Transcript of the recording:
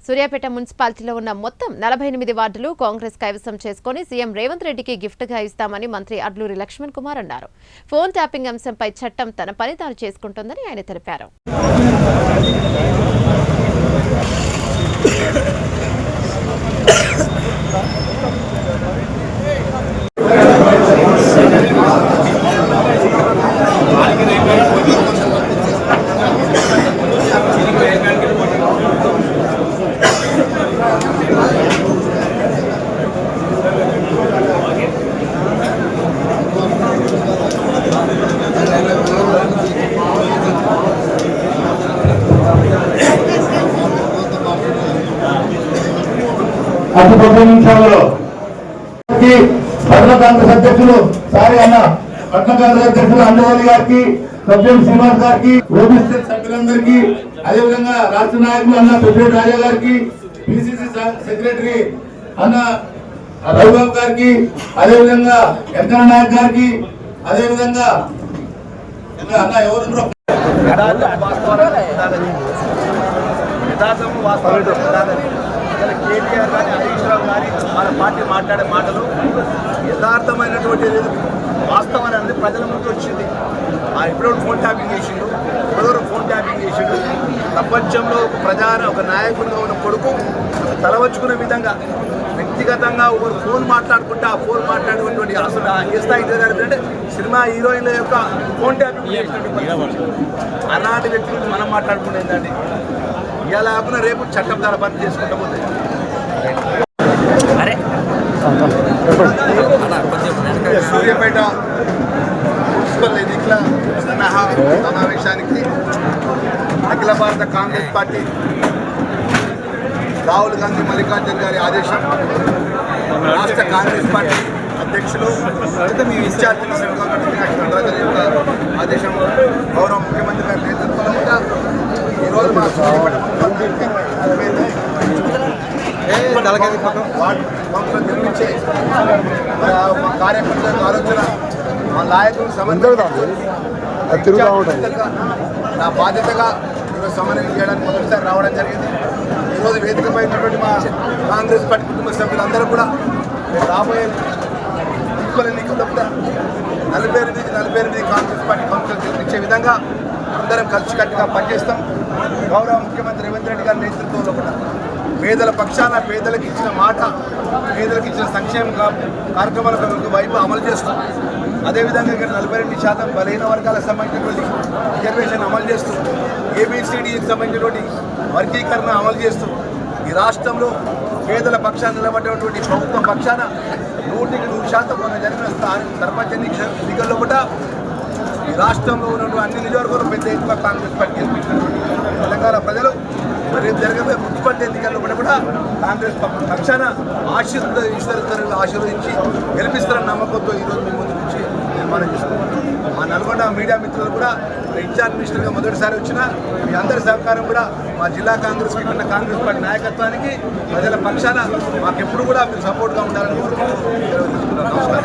సూర్యాపేట మున్సిపాలిటీలో ఉన్న మొత్తం 48 వార్డులు కాంగ్రెస్ కైవసం చేసుకుని సీఎం రేవంత్ రెడ్డికి గిఫ్ట్గా ఇస్తామని మంత్రి అడ్లూరి లక్ష్మణ్ కుమార్ అన్నారు. ఫోన్ ట్యాపింగ్ అంశంపై చట్టం తన పని తాను చేసుకుంటోందని ఆయన తెలిపారు. అతి 10 నిమిషాలలో పట్టణ కాంగ్రెస్ అధ్యక్షులు పట్టణ కాంగ్రెస్ అధ్యక్షులు అండవల్లి గారికి, సభ్యులు శ్రీనివాస్ గారికి, ఓబీసీ సభ్యులందరికీ, అదేవిధంగా రాష్ట్ర నాయకులు అన్న ప్రెసిడెంట్ రాజా గారికి, పిసిసి సెక్రటరీ అన్న రఘుబాబు గారికి, అదేవిధంగా వెంకన్న నాయక్ గారికి, అదేవిధంగా అన్న ఎవరు కేటీఆర్ కానీ హరీష్ రావు కానీ వాళ్ళ పార్టీ మాట్లాడే మాటలు యథార్థమైనటువంటి వాస్తవాన్ని అనేది ప్రజల ముందు వచ్చింది. ఇప్పుడు ఫోన్ ట్యాపింగ్ చేసిండు, ఇప్పుడు ఫోన్ ట్యాపింగ్ చేసిండు. ప్రపంచంలో ఒక నాయకుడిగా ఉన్న కొడుకు తలవచ్చుకునే విధంగా వ్యక్తిగతంగా ఒకరు ఫోన్ మాట్లాడుకుంటే ఆ ఫోన్ మాట్లాడేటువంటి అసలు ఏ స్థాయికి అంటే సినిమా హీరోయిన్ల యొక్క ఫోన్ ట్యాపింగ్ చేసినట్టు అలాంటి వ్యక్తి గురించి మనం మాట్లాడుకునేదండి. ఇలా లేకుండా రేపు చట్టం ద్వారా పని చేసుకుంటూ పోతే సూర్యాపేట మున్సిపల్ ఎన్నికల సమావేశానికి అఖిల భారత కాంగ్రెస్ పార్టీ రాహుల్ గాంధీ మల్లికార్జున్ గారి ఆదేశం, రాష్ట్ర కాంగ్రెస్ పార్టీ అధ్యక్షులు ఇన్ఛార్జి యొక్క ఆదేశం, గౌరవ ముఖ్యమంత్రి గారి నేతృత్వంలో కూడా ఈరోజు మా వార్డు నిర్మించే మా కార్యకర్తలకు ఆలోచన మా నాయకులు సమన్వయం నా బాధ్యతగా ఈరోజు సమన్వయం చేయడానికి మొదటిసారి రావడం జరిగింది. ఈరోజు వేదికపై ఉన్నటువంటి మా కాంగ్రెస్ పార్టీ కుటుంబ సభ్యులందరూ కూడా రాబోయే మున్సిపల్ ఎన్నికల్లో కూడా 48 కాంగ్రెస్ పార్టీ కౌన్సిల్ నిర్మించే విధంగా అందరం కలిసికట్టుగా పనిచేస్తాం. గౌరవ ముఖ్యమంత్రి రేవంత్ రెడ్డి గారి నేతృత్వంలో కూడా పేదల పక్షాన పేదలకు ఇచ్చిన మాట, పేదలకు ఇచ్చిన సంక్షేమ కార్యక్రమాలకు వైపు అమలు చేస్తాం. అదేవిధంగా ఇక్కడ 42% బలహీన వర్గాలకు సంబంధించినటువంటి రిజర్వేషన్ అమలు చేస్తూ, ఏబిసిడికి సంబంధించినటువంటి వర్గీకరణ అమలు చేస్తూ ఈ రాష్ట్రంలో పేదల పక్షాన నిలబడేటువంటి ప్రభుత్వం పక్షాన 100% మొన్న జరిగిన సర్పంచ్ ఎన్నికల్లో కూడా ఈ రాష్ట్రంలో ఉన్నటువంటి అన్ని నియోజకవర్గాలు పెద్ద ఎత్తున కాంగ్రెస్ పార్టీ గెలిపించినటువంటి తెలంగాణ ప్రజలు రేపు జరగబోయే మున్సిపాలిటీ ఎన్నికల్లో కూడా కాంగ్రెస్ పక్షాన ఆశీర్వదించి గెలిపిస్తారన్న నమ్మకంతో ఈరోజు మీ ముందు నుంచి నిర్మాణం చేసుకున్నాం. మా నల్గొండ మీడియా మిత్రులు కూడా ఇన్ఛార్జ్ మినిస్టర్గా మొదటిసారి వచ్చిన మీ అందరి సహకారం కూడా మా జిల్లా కాంగ్రెస్కి ఉన్న కాంగ్రెస్ పార్టీ నాయకత్వానికి ప్రజల పక్షాన మాకెప్పుడు కూడా మీరు సపోర్ట్గా ఉండాలని కోరుకుంటూ నమస్కారం.